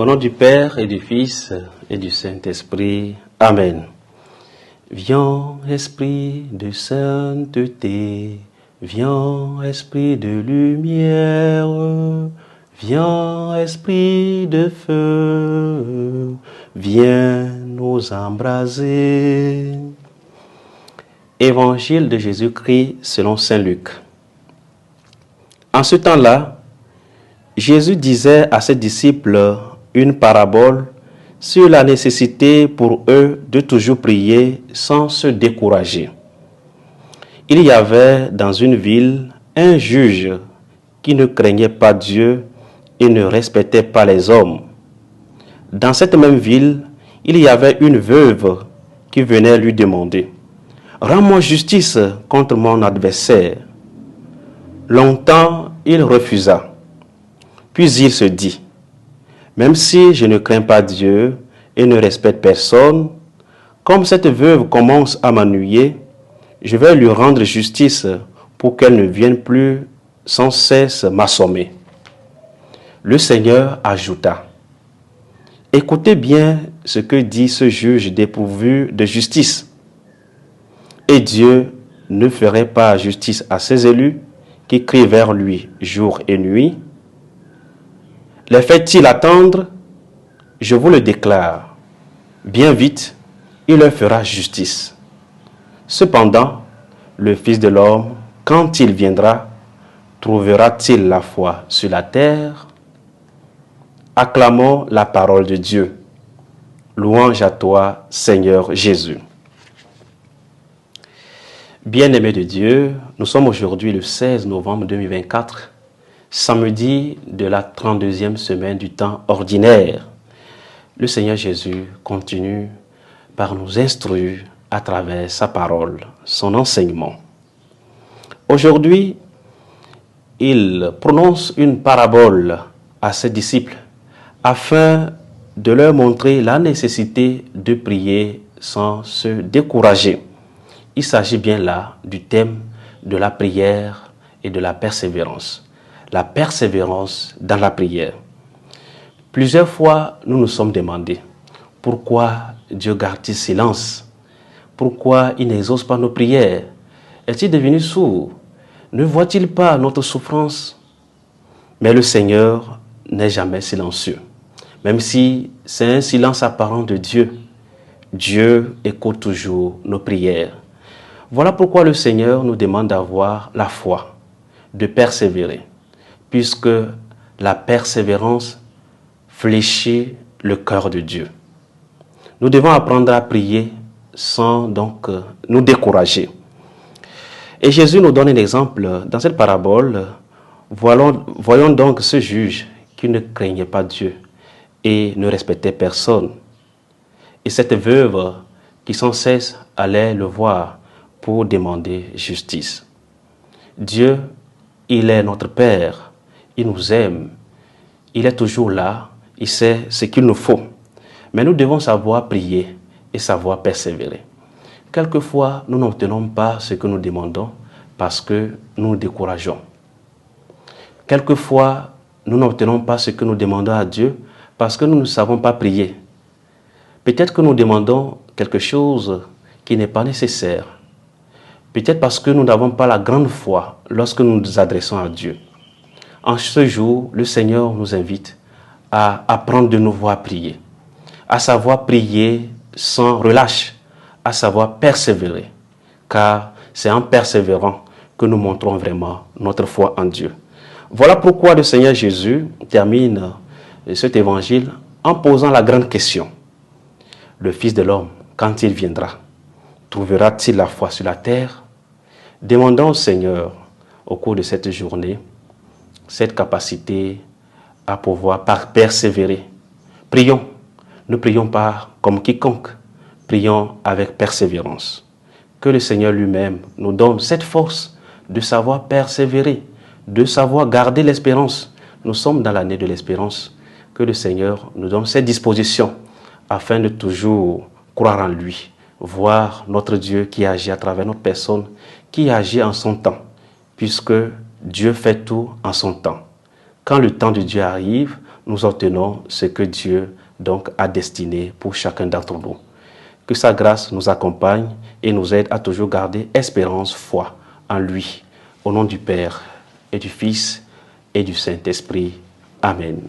Au nom du Père et du Fils et du Saint-Esprit. Amen. Viens, Esprit de sainteté, viens, Esprit de lumière, viens, Esprit de feu, viens nous embraser. Évangile de Jésus-Christ selon saint Luc. En ce temps-là, Jésus disait à ses disciples une parabole sur la nécessité pour eux de toujours prier sans se décourager. Il y avait dans une ville un juge qui ne craignait pas Dieu et ne respectait pas les hommes. Dans cette même ville, il y avait une veuve qui venait lui demander « Rends-moi justice contre mon adversaire ». Longtemps, il refusa. Puis il se dit « Même si je ne crains pas Dieu et ne respecte personne, comme cette veuve commence à m'ennuyer, je vais lui rendre justice pour qu'elle ne vienne plus sans cesse m'assommer. » Le Seigneur ajouta « Écoutez bien ce que dit ce juge dépourvu de justice. Et Dieu ne ferait pas justice à ses élus qui crient vers lui jour et nuit. Les fait-il attendre? Je vous le déclare. Bien vite, il leur fera justice. Cependant, le Fils de l'homme, quand il viendra, trouvera-t-il la foi sur la terre? Acclamons la parole de Dieu. Louange à toi, Seigneur Jésus. Bien-aimés de Dieu, nous sommes aujourd'hui le 16 novembre 2024, samedi de la 32e semaine du temps ordinaire. Le Seigneur Jésus continue par nous instruire à travers sa parole, son enseignement. Aujourd'hui, il prononce une parabole à ses disciples afin de leur montrer la nécessité de prier sans se décourager. Il s'agit bien là du thème de la prière et de la persévérance. La persévérance dans la prière. Plusieurs fois, nous nous sommes demandé pourquoi Dieu garde-t-il silence? Pourquoi il n'exauce pas nos prières? Est-il devenu sourd? Ne voit-il pas notre souffrance? Mais le Seigneur n'est jamais silencieux. Même si c'est un silence apparent de Dieu, Dieu écoute toujours nos prières. Voilà pourquoi le Seigneur nous demande d'avoir la foi, de persévérer, puisque la persévérance fléchit le cœur de Dieu. Nous devons apprendre à prier sans donc nous décourager. Et Jésus nous donne un exemple dans cette parabole. Voyons donc ce juge qui ne craignait pas Dieu et ne respectait personne. Et cette veuve qui sans cesse allait le voir pour demander justice. Dieu, il est notre Père, il nous aime, il est toujours là, il sait ce qu'il nous faut. Mais nous devons savoir prier et savoir persévérer. Quelquefois, nous n'obtenons pas ce que nous demandons parce que nous nous décourageons. Quelquefois, nous n'obtenons pas ce que nous demandons à Dieu parce que nous ne savons pas prier. Peut-être que nous demandons quelque chose qui n'est pas nécessaire. Peut-être parce que nous n'avons pas la grande foi lorsque nous nous adressons à Dieu. En ce jour, le Seigneur nous invite à apprendre de nouveau à prier, à savoir prier sans relâche, à savoir persévérer, car c'est en persévérant que nous montrons vraiment notre foi en Dieu. Voilà pourquoi le Seigneur Jésus termine cet évangile en posant la grande question. Le Fils de l'homme, quand il viendra, trouvera-t-il la foi sur la terre? Demandons au Seigneur, au cours de cette journée, cette capacité à pouvoir persévérer. Prions. Ne prions pas comme quiconque. Prions avec persévérance. Que le Seigneur lui-même nous donne cette force de savoir persévérer, de savoir garder l'espérance. Nous sommes dans l'année de l'espérance. Que le Seigneur nous donne cette disposition afin de toujours croire en lui, voir notre Dieu qui agit à travers notre personne, qui agit en son temps, puisque Dieu fait tout en son temps. Quand le temps de Dieu arrive, nous obtenons ce que Dieu donc a destiné pour chacun d'entre nous. Que sa grâce nous accompagne et nous aide à toujours garder espérance, foi en lui. Au nom du Père et du Fils et du Saint-Esprit. Amen.